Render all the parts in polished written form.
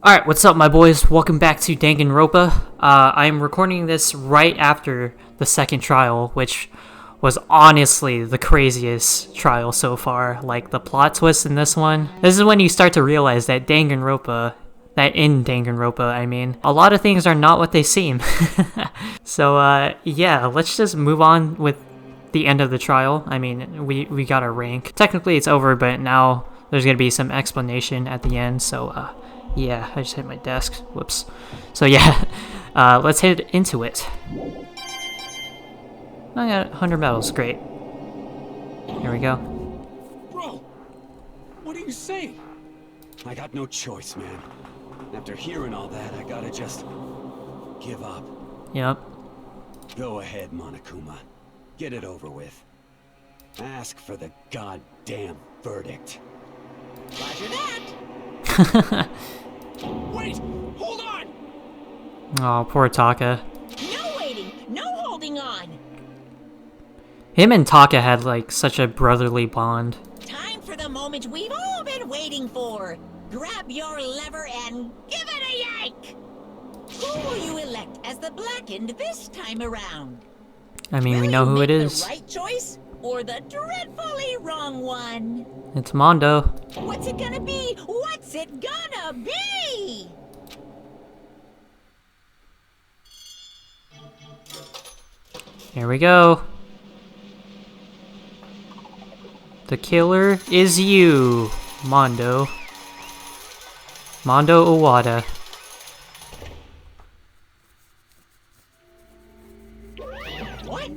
Alright, what's up my boys? Welcome back to Danganronpa. I'm recording this right after the second trial, which was honestly the craziest trial so far. Like, the plot twist in this one. This is when you start to realize that in Danganronpa, I mean, a lot of things are not what they seem. So, yeah, let's just move on with the end of the trial. I mean, we got our rank. Technically it's over, but now there's gonna be some explanation at the end, so, yeah, I just hit my desk. Whoops. So yeah, let's head into it. I got 100 medals. Great. Here we go. Bro, what are you saying? I got no choice, man. After hearing all that, I gotta just give up. Yep. Go ahead, Monokuma. Get it over with. Ask for the goddamn verdict. Roger that. Wait! Hold on! Oh, poor Taka. No waiting! No holding on! Him and Taka had, like, such a brotherly bond. Time for the moment we've all been waiting for! Grab your lever and give it a yank! Who will you elect as the Blackened this time around? I mean, we know who it is. The right choice or the dreadfully wrong one? It's Mondo. What's it gonna be? What's it gonna be? Here we go. The killer is you, Mondo. Mondo OWADA. What?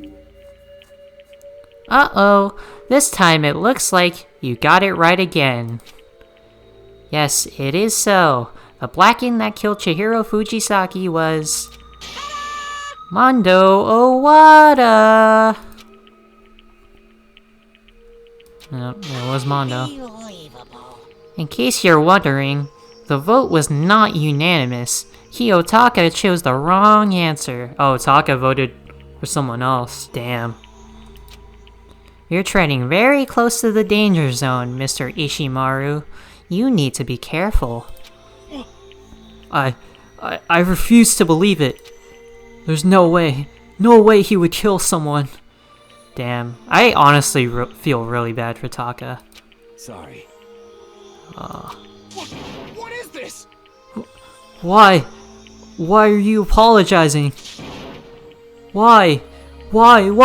Uh-oh. This time it looks like you got it right again. Yes, it is so. The Blackened that killed Chihiro Fujisaki was... Mondo OWADA! Nope, it was Mondo. Unbelievable. In case you're wondering, the vote was not unanimous. Taka chose the wrong answer. Oh, Taka voted for someone else. Damn. You're treading very close to the danger zone, Mr. Ishimaru. You need to be careful. I refuse to believe it. There's no way he would kill someone. Damn, I honestly feel really bad for Taka. Sorry. What is this? Why? Why are you apologizing? Why? Why?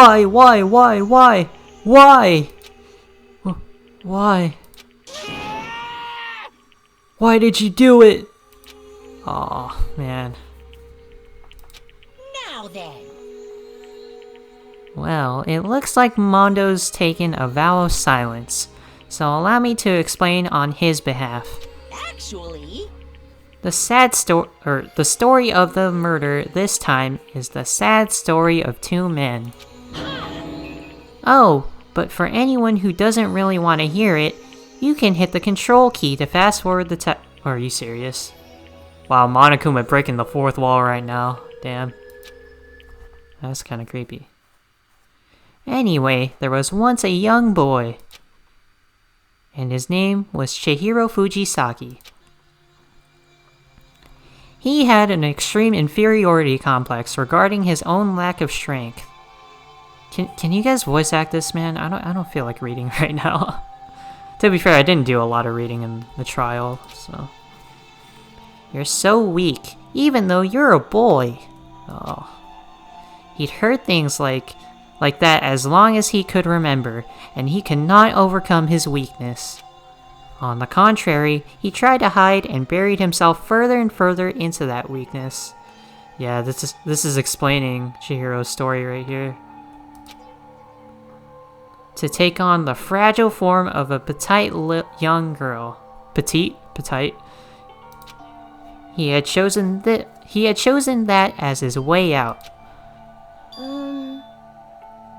Why did you do it? Aw, man. Now then. Well, it looks like Mondo's taken a vow of silence, so allow me to explain on his behalf. Actually... The story of the murder this time is the sad story of two men. Oh, but for anyone who doesn't really want to hear it, you can hit the control key to fast forward the Are you serious? Wow, Monokuma breaking the fourth wall right now. Damn. That's kinda creepy. Anyway, there was once a young boy, and his name was Chihiro Fujisaki. He had an extreme inferiority complex regarding his own lack of strength. Can you guys voice act this, man? I don't feel like reading right now. To be fair, I didn't do a lot of reading in the trial, so. You're so weak, even though you're a boy. Oh. He'd heard things like that as long as he could remember, and he could not overcome his weakness. On the contrary, he tried to hide and buried himself further and further into that weakness. Yeah, this is explaining Chihiro's story right here. To take on the fragile form of a petite young girl. Petite? He had chosen that as his way out.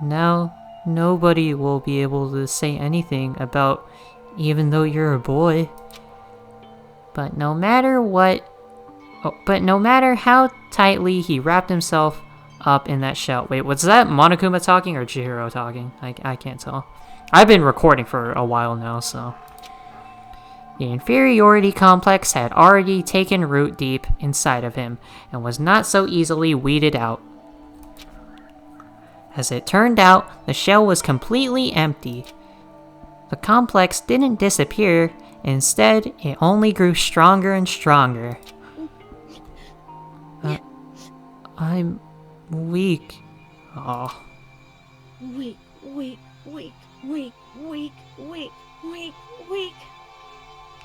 Now, nobody will be able to say anything about even though you're a boy. But no matter how tightly he wrapped himself up in that shell. Wait, was that Monokuma talking or Chihiro talking? I can't tell. I've been recording for a while now, so. The inferiority complex had already taken root deep inside of him and was not so easily weeded out. As it turned out, the shell was completely empty. The complex didn't disappear, instead, it only grew stronger and stronger. I'm weak. Oh. Weak.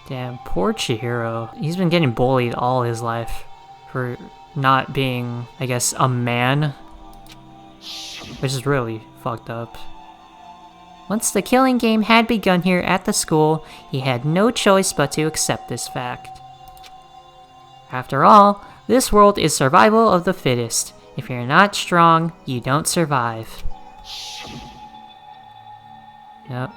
Damn, poor Chihiro. He's been getting bullied all his life for not being, I guess, a man. Which is really fucked up. Once the killing game had begun here at the school, he had no choice but to accept this fact. After all, this world is survival of the fittest. If you're not strong, you don't survive. Yep.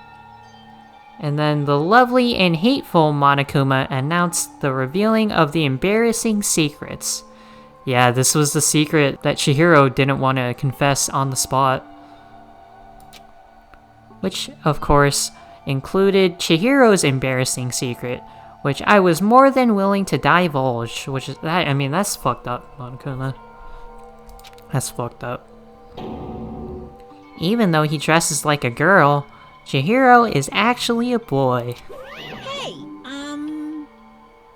And then the lovely and hateful Monokuma announced the revealing of the embarrassing secrets. Yeah, this was the secret that Chihiro didn't want to confess on the spot. Which, of course, included Chihiro's embarrassing secret, which I was more than willing to divulge, which is that, I mean, that's fucked up, Monokuma. That's fucked up. Even though he dresses like a girl, Chihiro is actually a boy. Hey,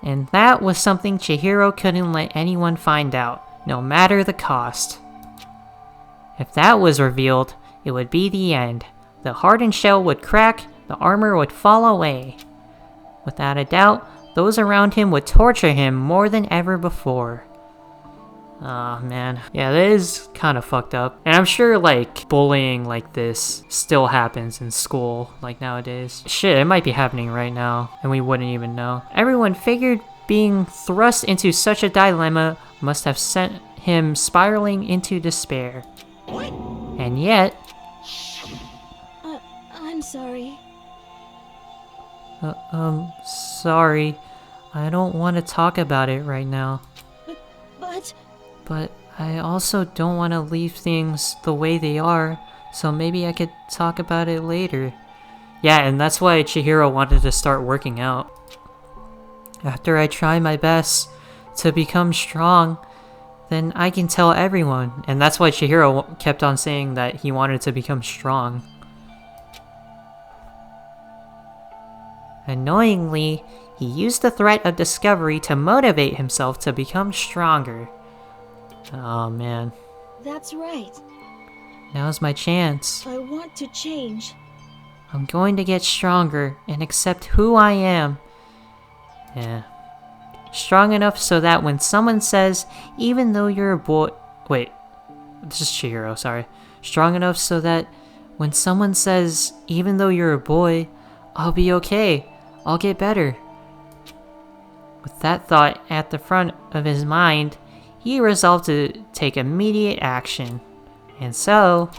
And that was something Chihiro couldn't let anyone find out, no matter the cost. If that was revealed, it would be the end. The hardened shell would crack, the armor would fall away. Without a doubt, those around him would torture him more than ever before. Aw, man. Yeah, that is kind of fucked up. And I'm sure, like, bullying like this still happens in school, like, nowadays. Shit, it might be happening right now, and we wouldn't even know. Everyone figured being thrust into such a dilemma must have sent him spiraling into despair. what? And yet... I'm sorry. Sorry. I don't want to talk about it right now. But But I also don't want to leave things the way they are, so maybe I could talk about it later. Yeah, and that's why Chihiro wanted to start working out. After I try my best to become strong, then I can tell everyone. And that's why Chihiro kept on saying that he wanted to become strong. Annoyingly, he used the threat of discovery to motivate himself to become stronger. Oh man. that's right. Now's my chance. I want to change. I'm going to get stronger and accept who I am. Yeah. Strong enough so that when someone says, even though you're a boy... Wait. This is Chihiro, sorry. Strong enough so that when someone says, even though you're a boy, I'll be okay. I'll get better. With that thought at the front of his mind, he resolved to take immediate action. And so...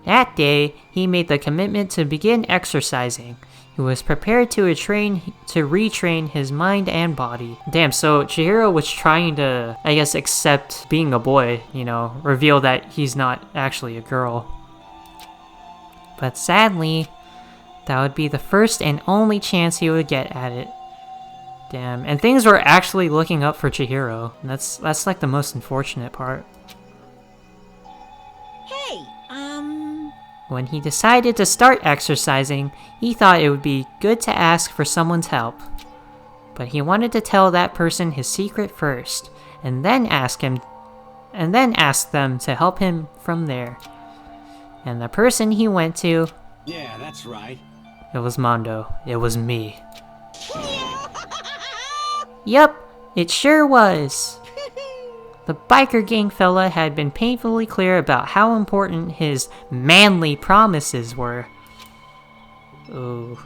that day, he made the commitment to begin exercising. He was prepared to retrain his mind and body. Damn, so Chihiro was trying to, I guess, accept being a boy, you know, reveal that he's not actually a girl. But sadly, that would be the first and only chance he would get at it. Damn, and things were actually looking up for Chihiro. And that's like the most unfortunate part. Hey, When he decided to start exercising, he thought it would be good to ask for someone's help. But he wanted to tell that person his secret first, and then ask them to help him from there. And the person he went to... Yeah, that's right. It was Mondo. It was me. Yup, it sure was. The biker gang fella had been painfully clear about how important his manly promises were. Ooh.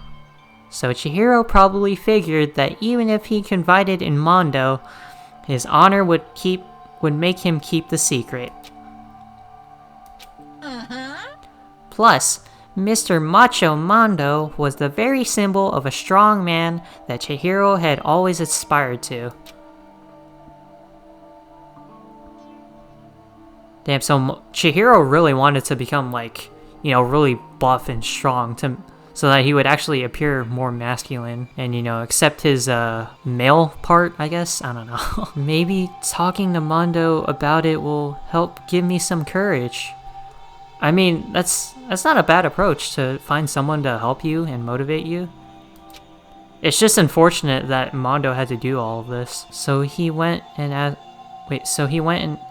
So Chihiro probably figured that even if he confided in Mondo, his honor would make him keep the secret. Plus, Mr. Macho Mondo was the very symbol of a strong man that Chihiro had always aspired to. Damn, so Chihiro really wanted to become, like, you know, really buff and strong so that he would actually appear more masculine and, you know, accept his male part, I guess. I don't know. Maybe talking to Mondo about it will help give me some courage. I mean, that's not a bad approach, to find someone to help you and motivate you. It's just unfortunate that Mondo had to do all of this. So he went and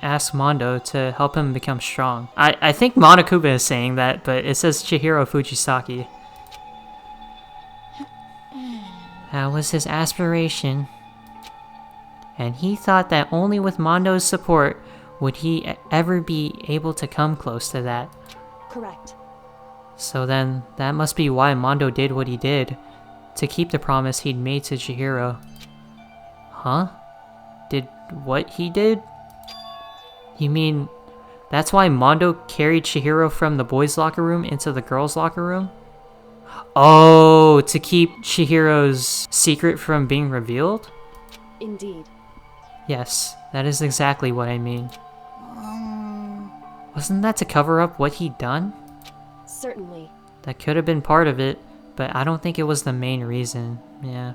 asked Mondo to help him become strong. I think Monokuma is saying that, but it says Chihiro Fujisaki. That was his aspiration. And he thought that only with Mondo's support would he ever be able to come close to that. Correct. So then, that must be why Mondo did what he did, to keep the promise he'd made to Chihiro. Huh? Did what he did? You mean, that's why Mondo carried Chihiro from the boys' locker room into the girls' locker room? Oh, to keep Chihiro's secret from being revealed? Indeed. Yes, that is exactly what I mean. Wasn't that to cover up what he'd done? Certainly. That could have been part of it, but I don't think it was the main reason. Yeah.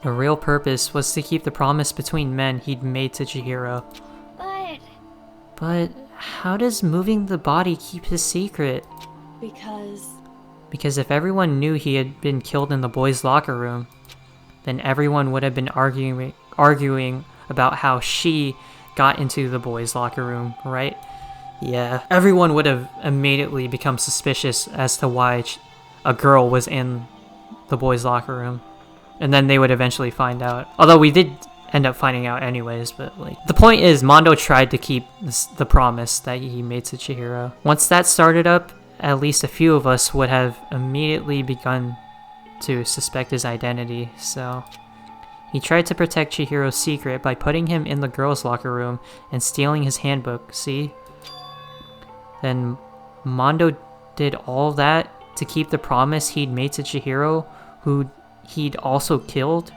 The real purpose was to keep the promise between men he'd made to Chihiro. But how does moving the body keep his secret? Because if everyone knew he had been killed in the boys' locker room, then everyone would have been arguing about how she got into the boys' locker room, right? Yeah, everyone would have immediately become suspicious as to why a girl was in the boys' locker room. And then they would eventually find out. Although we did end up finding out anyways, but like... The point is, Mondo tried to keep the promise that he made to Chihiro. Once that started up, at least a few of us would have immediately begun to suspect his identity, so... He tried to protect Chihiro's secret by putting him in the girls' locker room and stealing his handbook, see? Then Mondo did all that to keep the promise he'd made to Chihiro, who he'd also killed?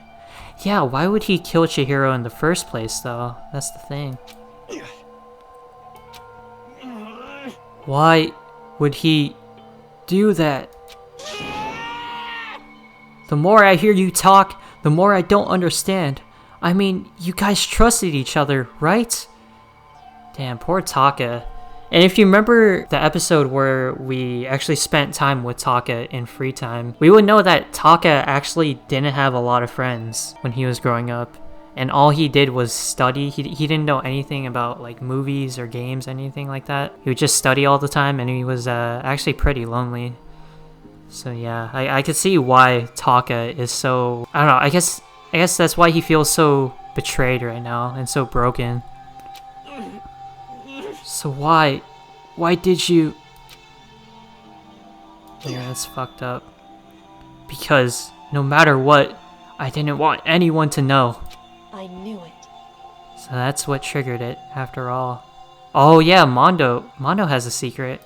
Yeah, why would he kill Chihiro in the first place, though? That's the thing. Why would he do that? The more I hear you talk, the more I don't understand. I mean, you guys trusted each other, right? Damn, poor Taka. And if you remember the episode where we actually spent time with Taka in free time, we would know that Taka actually didn't have a lot of friends when he was growing up. And all he did was study. He didn't know anything about like movies or games, anything like that. He would just study all the time, and he was actually pretty lonely. So yeah, I could see why Taka is so... I don't know, I guess that's why he feels so betrayed right now and so broken. So why did you... Yeah, that's fucked up. Because no matter what, I didn't want anyone to know. I knew it. So that's what triggered it, after all. Oh yeah, Mondo has a secret.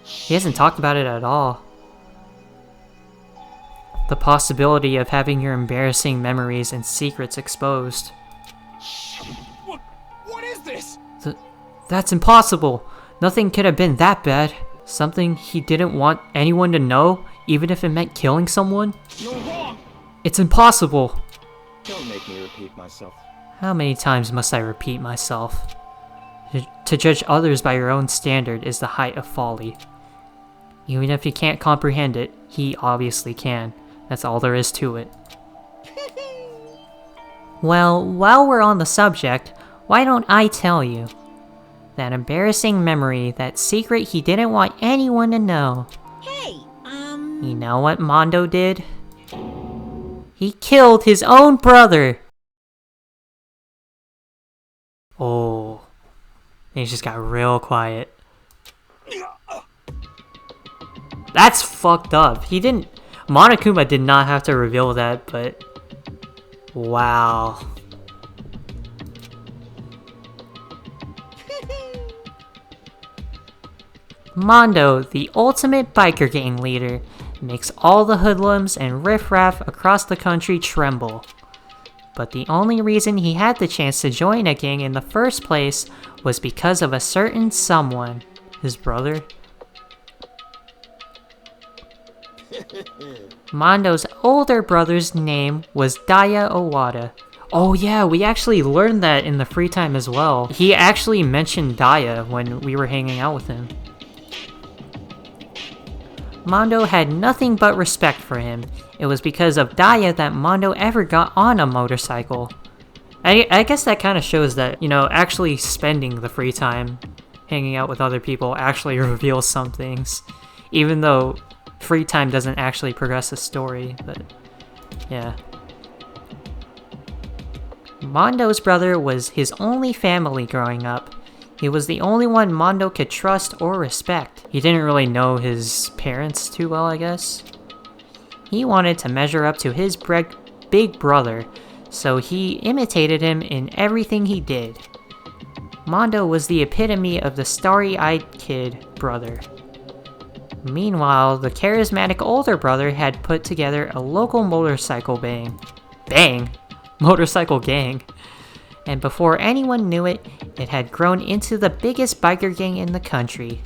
He hasn't talked about it at all. The possibility of having your embarrassing memories and secrets exposed. What is this? That's impossible. Nothing could have been that bad. Something he didn't want anyone to know, even if it meant killing someone? You're wrong! It's impossible. Don't make me repeat myself. How many times must I repeat myself? To judge others by your own standard is the height of folly. Even if you can't comprehend it, he obviously can. That's all there is to it. Well, while we're on the subject, why don't I tell you? That embarrassing memory, that secret he didn't want anyone to know. Hey, You know what Mondo did? He killed his own brother! Oh. Things just got real quiet. That's fucked up. Monokuma did not have to reveal that, but... Wow. Mondo, the ultimate biker gang leader, makes all the hoodlums and riffraff across the country tremble. But the only reason he had the chance to join a gang in the first place was because of a certain someone. His brother? Mondo's older brother's name was Daya Owada. Oh yeah, we actually learned that in the free time as well. He actually mentioned Daya when we were hanging out with him. Mondo had nothing but respect for him. It was because of Daya that Mondo ever got on a motorcycle. I guess that kind of shows that, you know, actually spending the free time hanging out with other people actually reveals some things. Even though free time doesn't actually progress the story, but yeah. Mondo's brother was his only family growing up. He was the only one Mondo could trust or respect. He didn't really know his parents too well, I guess. He wanted to measure up to his big brother, so he imitated him in everything he did. Mondo was the epitome of the starry-eyed kid brother. Meanwhile, the charismatic older brother had put together a local motorcycle motorcycle gang. And before anyone knew it, it had grown into the biggest biker gang in the country.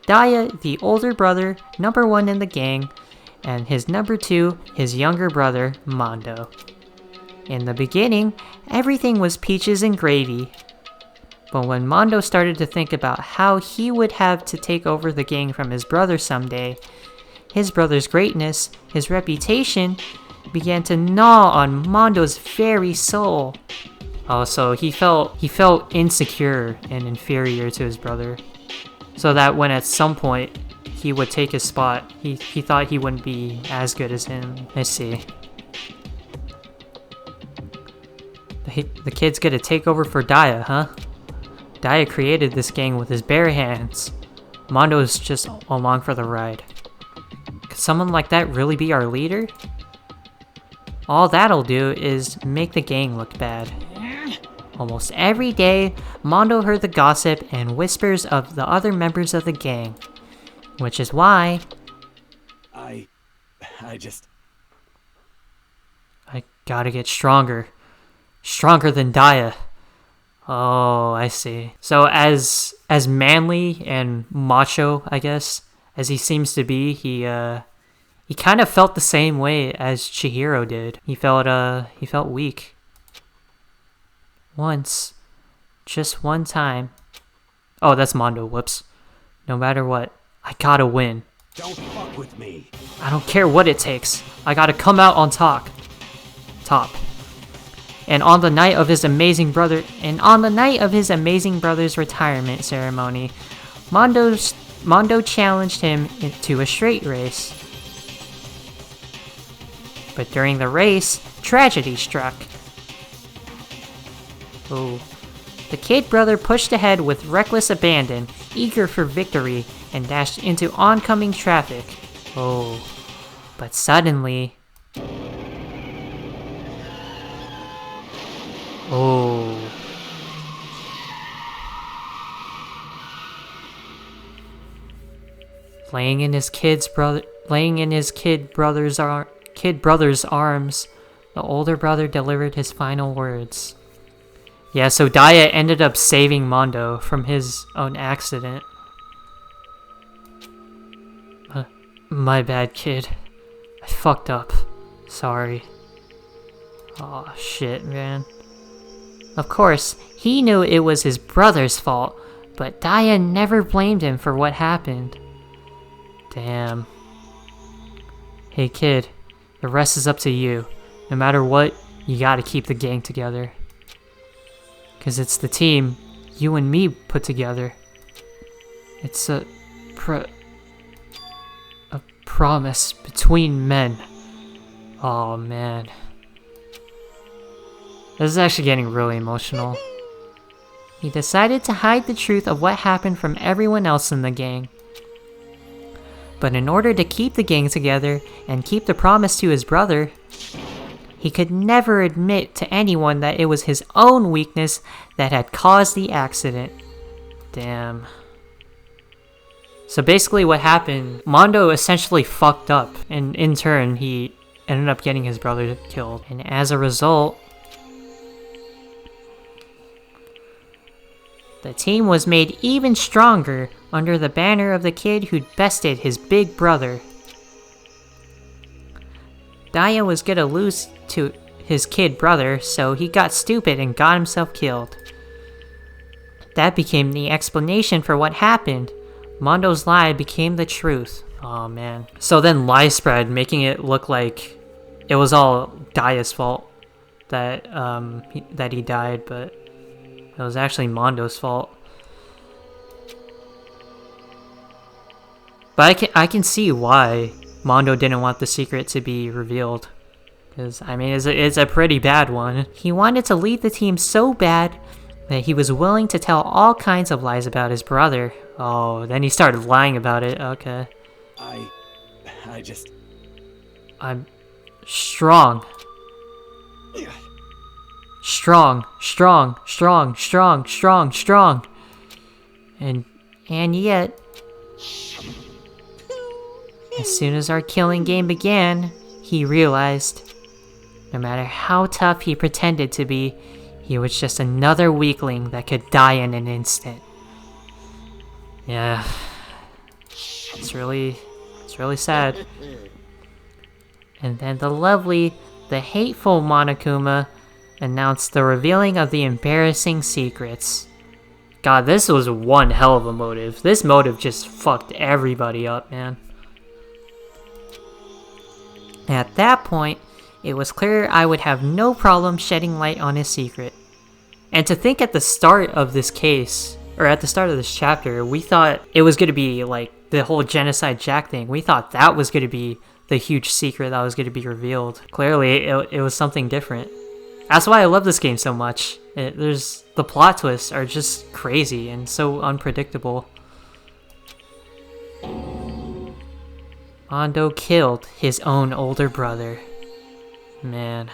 Daya, the older brother, number 1 in the gang, and his number 2, his younger brother, Mondo. In the beginning, everything was peaches and gravy. But when Mondo started to think about how he would have to take over the gang from his brother someday, his brother's greatness, his reputation, began to gnaw on Mondo's very soul. Oh, so he felt insecure and inferior to his brother. So that when at some point he would take his spot, he thought he wouldn't be as good as him. I see. The kid's gonna take over for Daya, huh? Daya created this gang with his bare hands. Mondo's just along for the ride. Could someone like that really be our leader? All that'll do is make the gang look bad. Almost every day, Mondo heard the gossip and whispers of the other members of the gang. Which is why... I gotta get stronger. Stronger than Daya. Oh, I see. So as manly and macho, I guess, as he seems to be, he kind of felt the same way as Chihiro did. He felt weak. Once. Just one time. Oh, that's Mondo, whoops. No matter what, I gotta win. don't fuck with me. I don't care what it takes. I gotta come out on top. And on the night of his amazing brother's retirement ceremony, Mondo challenged him to a straight race. But during the race, tragedy struck. Oh. The kid brother pushed ahead with reckless abandon, eager for victory, and dashed into oncoming traffic. Oh. But suddenly... Oh. Laying in his kid brother's arms, the older brother delivered his final words. Yeah, so Daya ended up saving Mondo from his own accident. My bad, kid. I fucked up. Sorry. Aw, shit, man. Of course, he knew it was his brother's fault, but Daya never blamed him for what happened. Damn. Hey kid, the rest is up to you. No matter what, you gotta keep the gang together. 'Cause it's the team you and me put together. It's a promise between men. Oh man. This is actually getting really emotional. He decided to hide the truth of what happened from everyone else in the gang. But in order to keep the gang together and keep the promise to his brother, he could never admit to anyone that it was his own weakness that had caused the accident. Damn. So basically what happened, Mondo essentially fucked up, and in turn he ended up getting his brother killed. And as a result, the team was made even stronger under the banner of the kid who'd bested his big brother. Daya was gonna lose to his kid brother, so he got stupid and got himself killed. That became the explanation for what happened. Mondo's lie became the truth. Oh man. So then lies spread, making it look like it was all Daya's fault that that he died, but it was actually Mondo's fault. But I can see why Mondo didn't want the secret to be revealed. Because, I mean, it's a pretty bad one. He wanted to lead the team so bad that he was willing to tell all kinds of lies about his brother. Oh, then he started lying about it. Okay. I'm strong. Strong. And yet, as soon as our killing game began, he realized no matter how tough he pretended to be, he was just another weakling that could die in an instant. Yeah. It's really sad. And then the hateful Monokuma announced the revealing of the embarrassing secrets. God, this was one hell of a motive. This motive just fucked everybody up, man. At that point, it was clear I would have no problem shedding light on his secret. And to think at the start of this case, or at the start of this chapter, we thought it was going to be like the whole Genocide Jack thing. We thought that was going to be the huge secret that was going to be revealed. Clearly, it was something different. That's why I love this game so much. The plot twists are just crazy and so unpredictable. Mondo killed his own older brother. Man.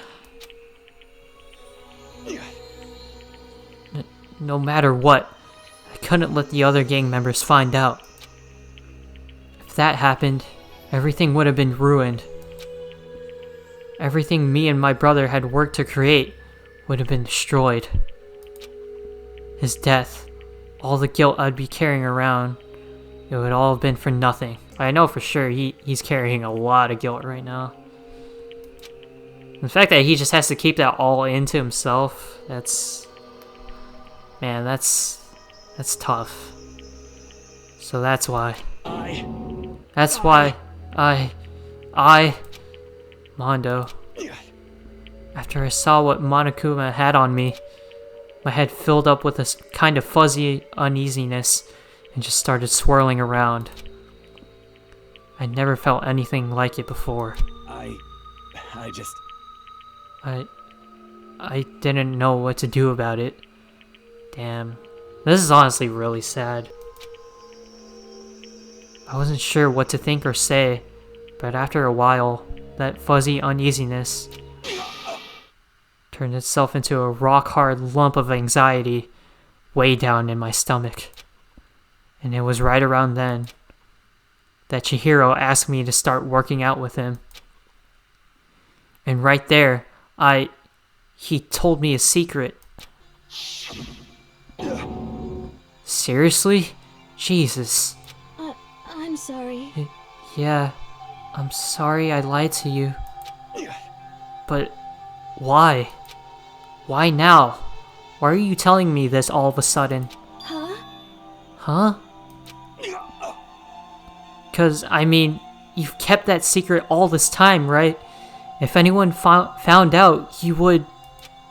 No matter what, I couldn't let the other gang members find out. If that happened, everything would have been ruined. Everything me and my brother had worked to create would have been destroyed. His death, all the guilt I'd be carrying around, it would all have been for nothing. I know for sure he's carrying a lot of guilt right now. The fact that he just has to keep that all into himself, that's tough. So that's why I, Mondo, after I saw what Monokuma had on me, my head filled up with a kind of fuzzy uneasiness and just started swirling around. I never felt anything like it before. I didn't know what to do about it. Damn. This is honestly really sad. I wasn't sure what to think or say, but after a while, that fuzzy uneasiness turned itself into a rock-hard lump of anxiety way down in my stomach. And it was right around then that Chihiro asked me to start working out with him. And right there, he told me a secret. Seriously? Jesus. I'm sorry. Yeah, I'm sorry I lied to you. But why? Why now? Why are you telling me this all of a sudden? Huh? 'Cause, I mean, you've kept that secret all this time, right? If anyone found out, you would...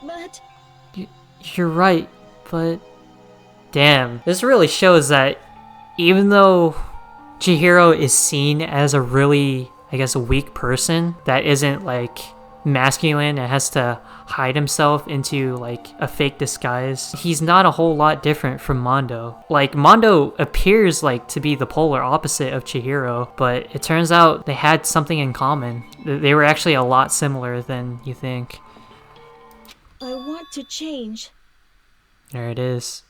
But... You're right, but... Damn. This really shows that even though Chihiro is seen as a really, I guess, a weak person that isn't, like, masculine and has to hide himself into, like, a fake disguise, he's not a whole lot different from Mondo. Like, Mondo appears, like, to be the polar opposite of Chihiro, but it turns out they had something in common. They were actually a lot similar than you think. I want to change. There it is.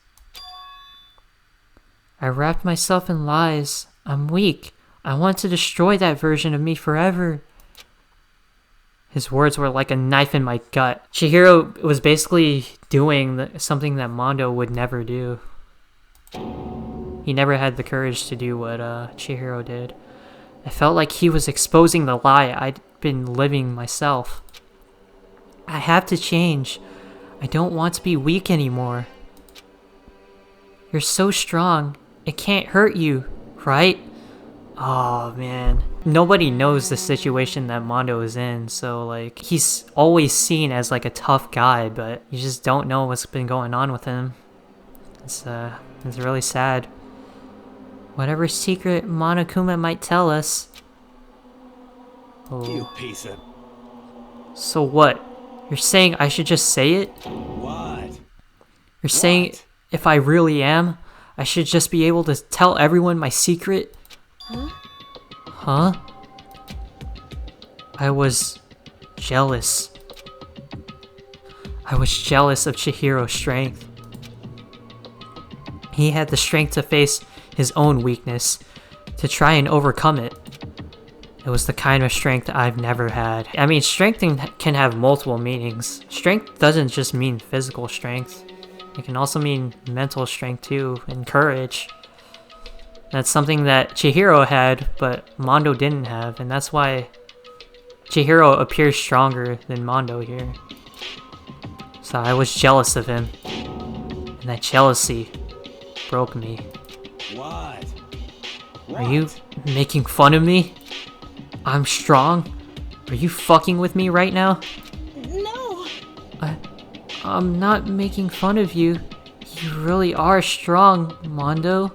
I wrapped myself in lies. I'm weak. I want to destroy that version of me forever. His words were like a knife in my gut. Chihiro was basically doing something that Mondo would never do. He never had the courage to do what Chihiro did. I felt like he was exposing the lie been living myself. I have to change. I don't want to be weak anymore. You're so strong. It can't hurt you, right? Oh man. Nobody knows the situation that Mondo is in, so like, he's always seen as like a tough guy, but you just don't know what's been going on with him. It's really sad. Whatever secret Monokuma might tell us. Oh. You piece of... So what? You're saying I should just say it? What? You're saying if I really am, I should just be able to tell everyone my secret? Huh? Huh? I was jealous. I was jealous of Chihiro's strength. He had the strength to face his own weakness, to try and overcome it. It was the kind of strength I've never had. I mean, strength can have multiple meanings. Strength doesn't just mean physical strength. It can also mean mental strength too, and courage. That's something that Chihiro had, but Mondo didn't have, and that's why Chihiro appears stronger than Mondo here. So I was jealous of him, and that jealousy broke me. What? Are you making fun of me? I'm strong? Are you fucking with me right now? No! I'm not making fun of you. You really are strong, Mondo.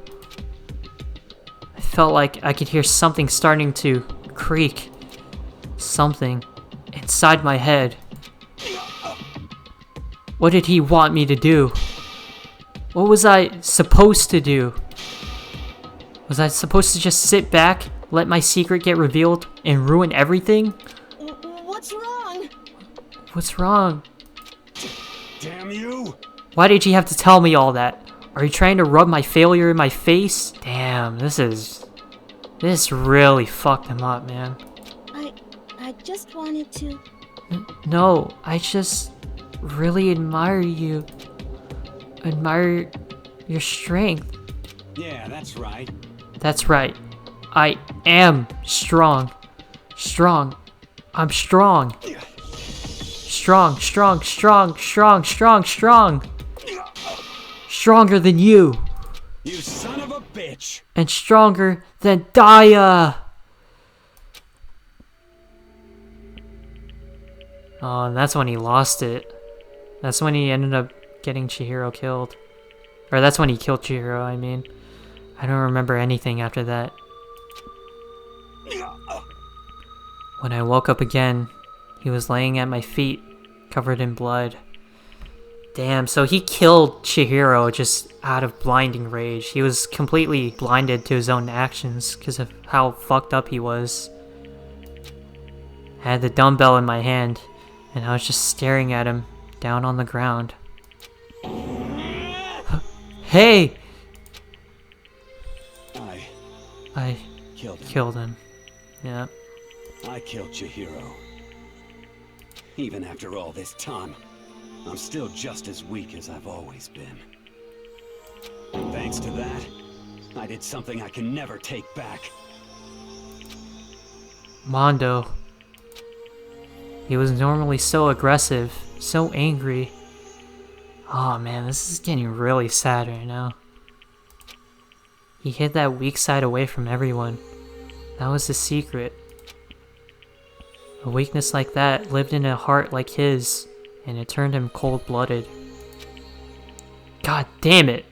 I felt like I could hear something starting to creak. Something inside my head. What did he want me to do? What was I supposed to do? Was I supposed to just sit back, let my secret get revealed, and ruin everything? What's wrong? What's wrong? Damn you! Why did you have to tell me all that? Are you trying to rub my failure in my face? Damn, this really fucked him up, man. I just wanted to... No, I just really admire you. Admire your strength. Yeah, that's right. That's right. I am strong. Strong. I'm strong. Strong, strong, strong, strong, strong, strong. Stronger than you. You son of a bitch! And stronger than Daya. Oh, and that's when he lost it. That's when he ended up getting Chihiro killed. Or that's when he killed Chihiro, I mean. I don't remember anything after that. When I woke up again, he was laying at my feet, covered in blood. Damn, so he killed Chihiro just out of blinding rage. He was completely blinded to his own actions because of how fucked up he was. I had the dumbbell in my hand, and I was just staring at him down on the ground. Hey! I killed him. Yeah. I killed Chihiro. Even after all this time, I'm still just as weak as I've always been. Thanks to that, I did something I can never take back. Mondo. He was normally so aggressive, so angry. Oh man, this is getting really sad right now. He hid that weak side away from everyone. That was his secret. A weakness like that lived in a heart like his, and it turned him cold-blooded. God damn it!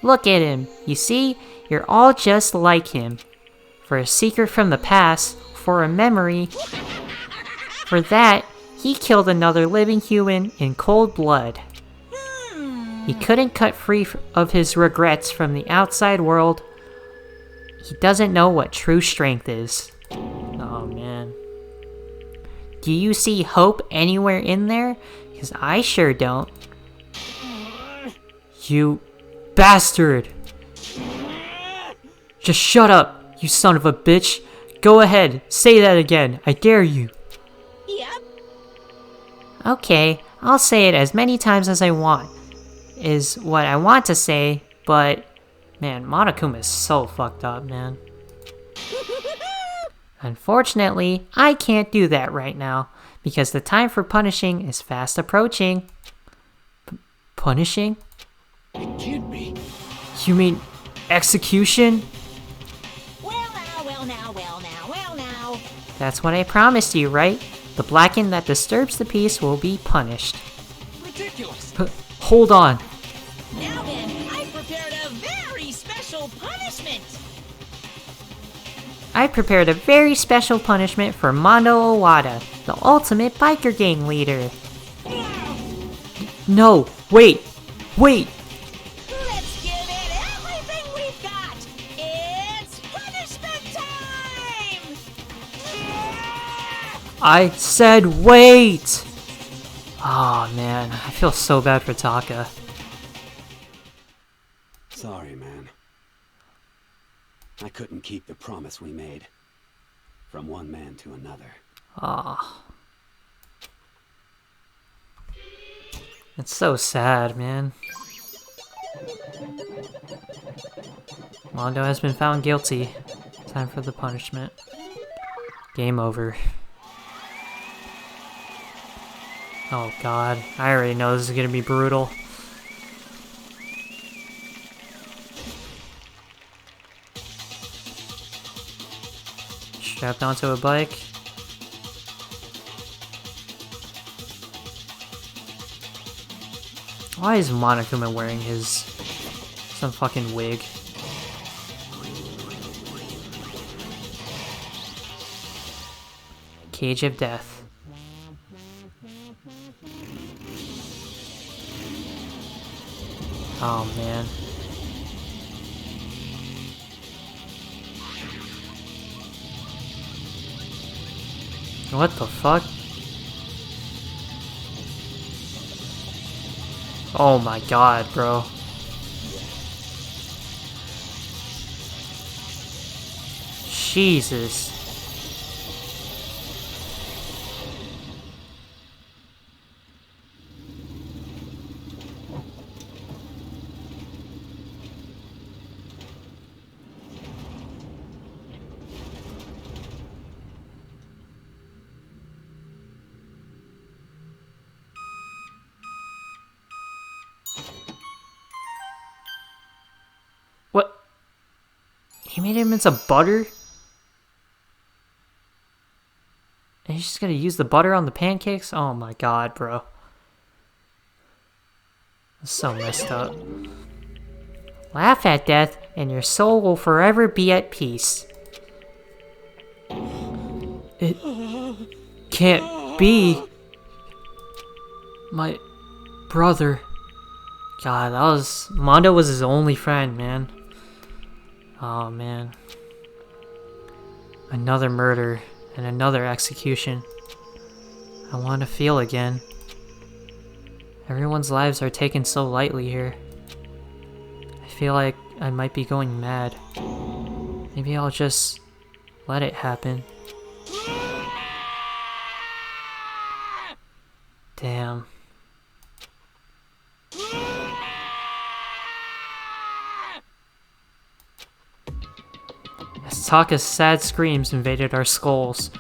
Look at him. You see, you're all just like him. For a secret from the past, for a memory. For that, he killed another living human in cold blood. He couldn't cut free of his regrets from the outside world. He doesn't know what true strength is. Oh man. Do you see hope anywhere in there? Because I sure don't. You bastard! Just shut up, you son of a bitch! Go ahead, say that again, I dare you! Yep. Okay, I'll say it as many times as I want. Is what I want to say, but Man, Monokuma is so fucked up, man. Unfortunately, I can't do that right now, because the time for punishing is fast approaching. Punishing? It can't be. You mean execution? Well now. That's what I promised you, right? The blackened that disturbs the peace will be punished. Ridiculous. Hold on. Now then, I prepared a very special punishment. I prepared a very special punishment for Mondo Owada, the ultimate biker gang leader. No, wait. Let's give it everything we've got. It's punishment time. I said wait! Oh man, I feel so bad for Taka. Sorry, man. I couldn't keep the promise we made. From one man to another. Ah. It's so sad, man. Mondo has been found guilty. Time for the punishment. Game over. Oh god, I already know this is gonna be brutal. Strapped onto a bike. Why is Monokuma wearing some fucking wig? Cage of Death. Oh man. What the fuck? Oh my god, bro. Jesus. What? He made him into butter? And he's just gonna use the butter on the pancakes? Oh my god, bro. That's so messed up. Laugh at death, and your soul will forever be at peace. It can't be. My brother. God, Mondo was his only friend, man. Oh man. Another murder and another execution. I want to feel again. Everyone's lives are taken so lightly here. I feel like I might be going mad. Maybe I'll just let it happen. Damn. As Taka's sad screams invaded our skulls,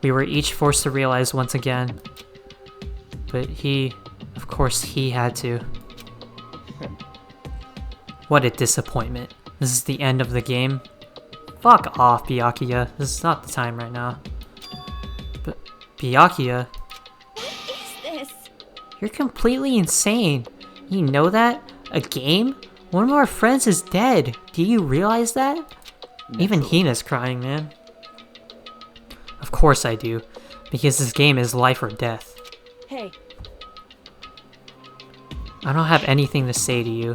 we were each forced to realize once again. But of course he had to. What a disappointment. This is the end of the game. Fuck off, Byakuya. This is not the time right now. But, Byakuya? What is this? You're completely insane. You know that? A game? One of our friends is dead. Do you realize that? Even Hina's crying, man. Of course I do. Because this game is life or death. Hey. I don't have anything to say to you.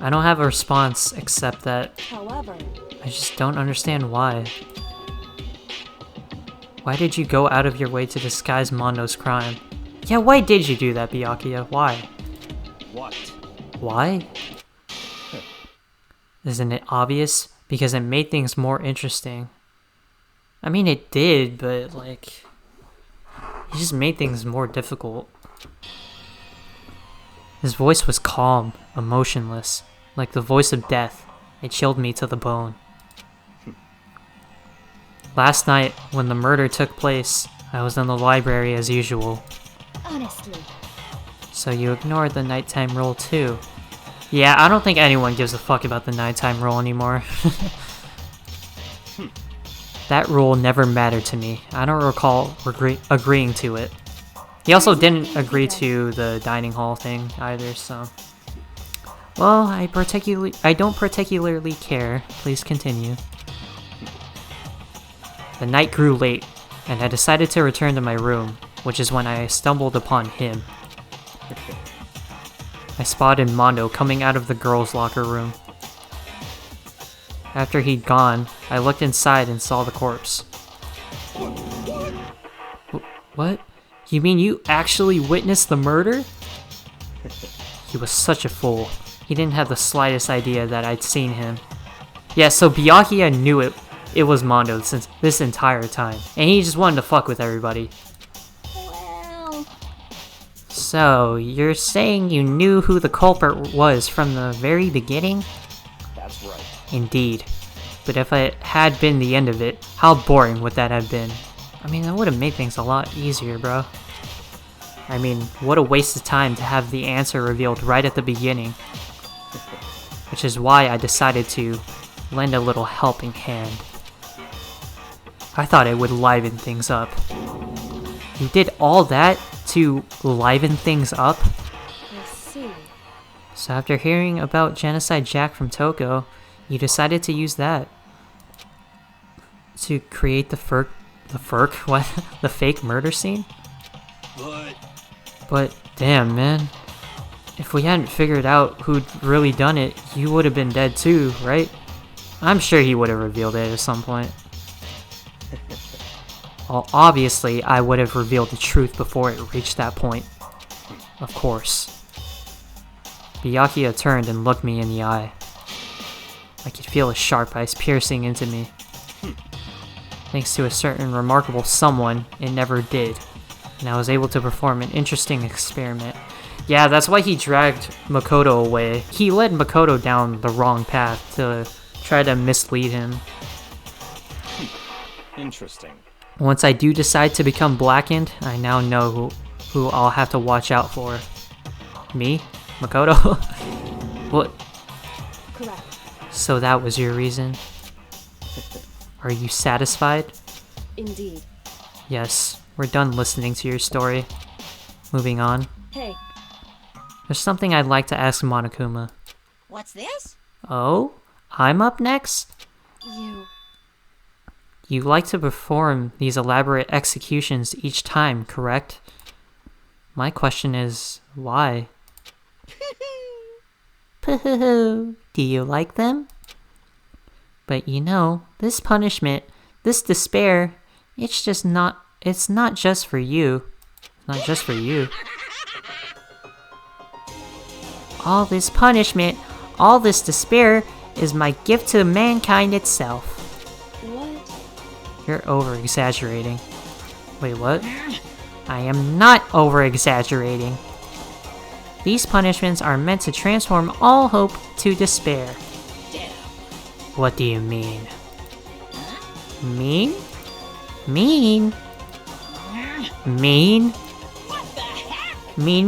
I don't have a response except that However, I just don't understand why. Why did you go out of your way to disguise Mondo's crime? Yeah, why did you do that, Byakuya? Why? What? Why? Isn't it obvious? Because it made things more interesting. I mean, it did, but like... He just made things more difficult. His voice was calm, emotionless, like the voice of death. It chilled me to the bone. Last night, when the murder took place, I was in the library as usual. Honestly. So you ignored the nighttime rule too. Yeah, I don't think anyone gives a fuck about the nighttime rule anymore. That rule never mattered to me. I don't recall agreeing to it. He also didn't agree to the dining hall thing either, so... Well, I don't particularly care. Please continue. The night grew late, and I decided to return to my room, which is when I stumbled upon him. I spotted Mondo coming out of the girls' locker room. After he'd gone, I looked inside and saw the corpse. What? You mean you actually witnessed the murder? He was such a fool. He didn't have the slightest idea that I'd seen him. Yeah, so Byakuya knew it was Mondo since this entire time, and he just wanted to fuck with everybody. Well... So, you're saying you knew who the culprit was from the very beginning? That's right. Indeed. But if it had been the end of it, how boring would that have been? I mean, that would have made things a lot easier, bro. I mean, what a waste of time to have the answer revealed right at the beginning. Which is why I decided to lend a little helping hand. I thought it would liven things up. You did all that to liven things up? I see. So after hearing about Genocide Jack from Toko, you decided to use that to create the fake murder scene? But damn, man. If we hadn't figured out who'd really done it, you would have been dead too, right? I'm sure he would have revealed it at some point. Well, obviously, I would have revealed the truth before it reached that point. Of course. Byakuya turned and looked me in the eye. I could feel his sharp eyes piercing into me. Thanks to a certain remarkable someone, it never did, and I was able to perform an interesting experiment. Yeah, that's why he dragged Makoto away. He led Makoto down the wrong path to try to mislead him. Interesting. Once I do decide to become blackened, I now know who I'll have to watch out for. Me? Makoto? What? Correct. So that was your reason? Are you satisfied? Indeed. Yes, we're done listening to your story. Moving on. Hey. There's something I'd like to ask Monokuma. What's this? Oh? I'm up next? You like to perform these elaborate executions each time, correct? My question is, why? Do you like them? But you know, this punishment, this despair, it's not just for you. Not just for you. All this punishment, all this despair is my gift to mankind itself. What? You're over-exaggerating. Wait, what? I am not over-exaggerating. These punishments are meant to transform all hope to despair. What do you mean? Mean? Mean? Mean? What the heck? Mean.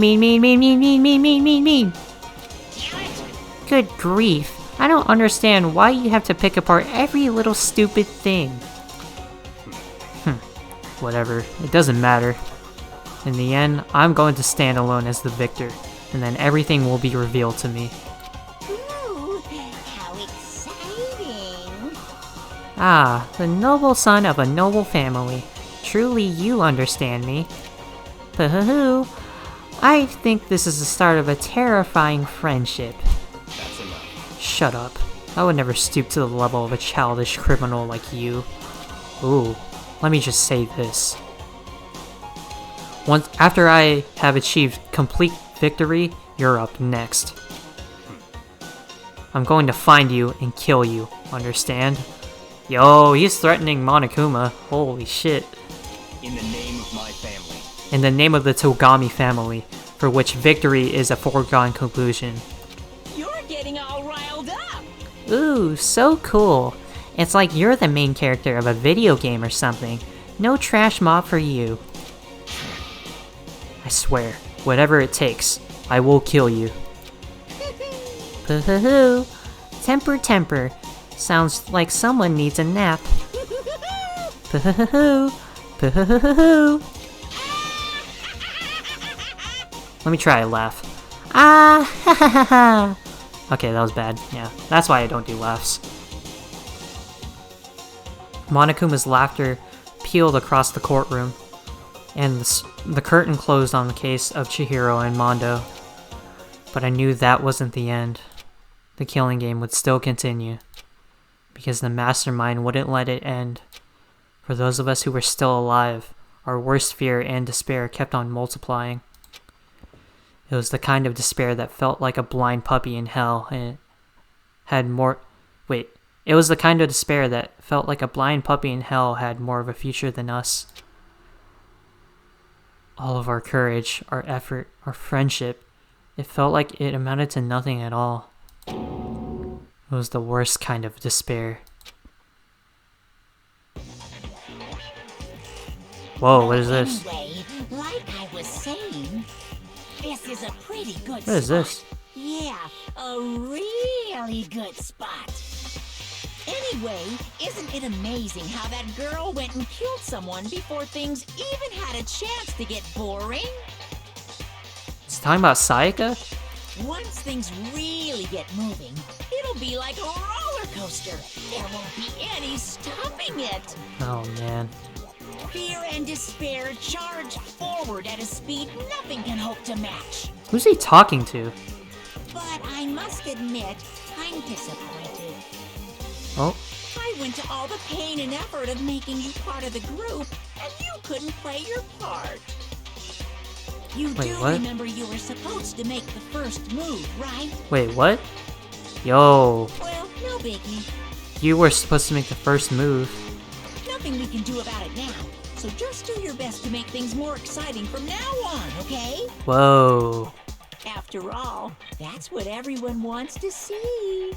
Damn it! Good grief. I don't understand why you have to pick apart every little stupid thing. Whatever. It doesn't matter. In the end, I'm going to stand alone as the victor, and then everything will be revealed to me. Ooh, how exciting! Ah, the noble son of a noble family. Truly, you understand me. Pooh. I think this is the start of a terrifying friendship. That's enough. Shut up. I would never stoop to the level of a childish criminal like you. Ooh, let me just say this. After I have achieved complete victory, you're up next. I'm going to find you and kill you, understand? Yo, he's threatening Monokuma. Holy shit. In the name of my family. In the name of the Togami family, for which victory is a foregone conclusion. You're getting all riled up! Ooh, so cool. It's like you're the main character of a video game or something. No trash mob for you. I swear, whatever it takes, I will kill you. Poo-hoo-hoo. Temper, temper. Sounds like someone needs a nap. Poo-hoo-hoo. Poo-hoo-hoo. Let me try a laugh. Ah, ha ha ha ha. Okay, that was bad. Yeah, that's why I don't do laughs. Monokuma's laughter peeled across the courtroom, and the curtain closed on the case of Chihiro and Mondo. But I knew that wasn't the end. The killing game would still continue, because the mastermind wouldn't let it end. For those of us who were still alive, our worst fear and despair kept on multiplying. It was the kind of despair that felt like a blind puppy in hell, and it had more... Wait. It was the kind of despair that felt like a blind puppy in hell had more of a future than us. All of our courage, our effort, our friendship, it felt like it amounted to nothing at all. It was the worst kind of despair. Whoa, what is this? Anyway, like I was saying, this is a pretty good spot. What is this? Yeah, a really good spot. Anyway, isn't it amazing how that girl went and killed someone before things even had a chance to get boring? It's talking about Sayaka? Once things really get moving, it'll be like a roller coaster. There won't be any stopping it. Oh man. Fear and despair charge forward at a speed nothing can hope to match. Who's he talking to? But I must admit, I'm disappointed. Oh, I went to all the pain and effort of making you part of the group, and you couldn't play your part. You Wait, do what? remember you were supposed to make the first move, right? wait, what? Yo, Well, no biggie. you were supposed to make the first move. Nothing we can do about it now. So just do your best to make things more exciting from now on, okay? Whoa. After all, that's what everyone wants to see.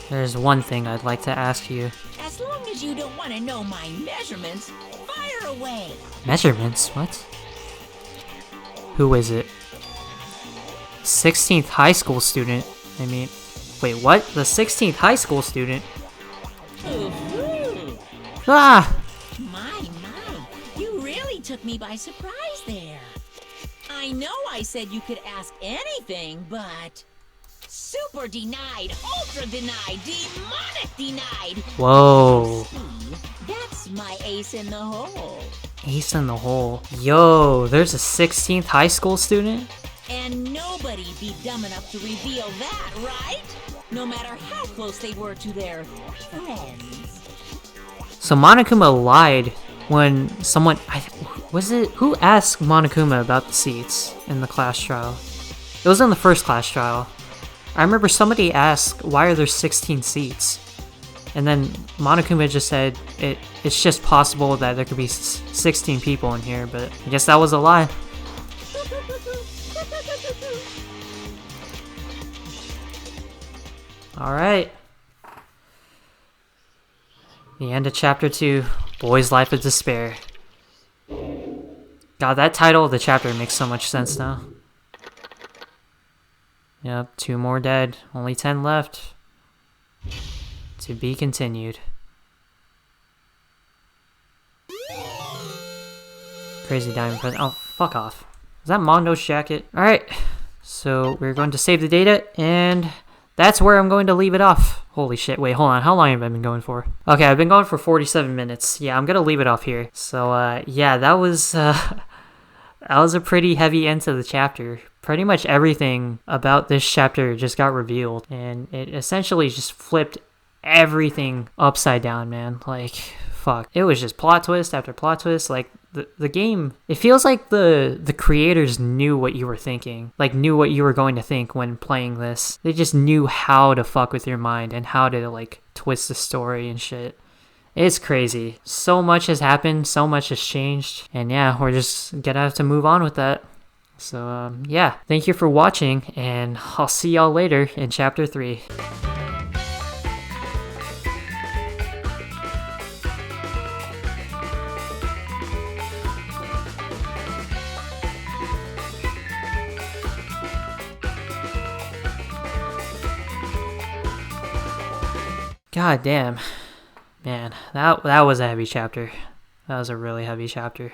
There's one thing I'd like to ask you. As long as you don't want to know my measurements, fire away. Measurements? What? Who is it? 16th high school student. I mean, wait, what? The 16th high school student? Ooh, Ah! my, you really took me by surprise there. I know I said you could ask anything, but... Super denied, ultra denied, demonic denied. Whoa. See, that's my ace in the hole. Ace in the hole. Yo, there's a 16th high school student? And nobody'd be dumb enough to reveal that, right? No matter how close they were to their friends. So Monokuma lied when someone... was it... Who asked Monokuma about the seats in the class trial? It was in the first class trial. I remember somebody asked, why are there 16 seats? And then Monokuma just said, it's just possible that there could be 16 people in here, but I guess that was a lie. Alright. The end of chapter 2, Boy's Life of Despair. God, that title of the chapter makes so much sense now. Yep, 2 more dead, only 10 left. To be continued. Crazy diamond present. Oh, fuck off. Is that Mondo's jacket? Alright, so we're going to save the data, and that's where I'm going to leave it off. Holy shit, wait, hold on. How long have I been going for? Okay, I've been going for 47 minutes. Yeah, I'm going to leave it off here. So, yeah, that was a pretty heavy end to the chapter. Pretty much everything about this chapter just got revealed, and it essentially just flipped everything upside down, man. Like, fuck. It was just plot twist after plot twist. Like, the game, it feels like the creators knew what you were thinking, like knew what you were going to think when playing this. They just knew how to fuck with your mind and how to like twist the story and shit. It's crazy. So much has happened, so much has changed, and yeah, we're just gonna have to move on with that. So, yeah, thank you for watching, and I'll see y'all later in Chapter 3. God damn. Man, that was a heavy chapter. That was a really heavy chapter.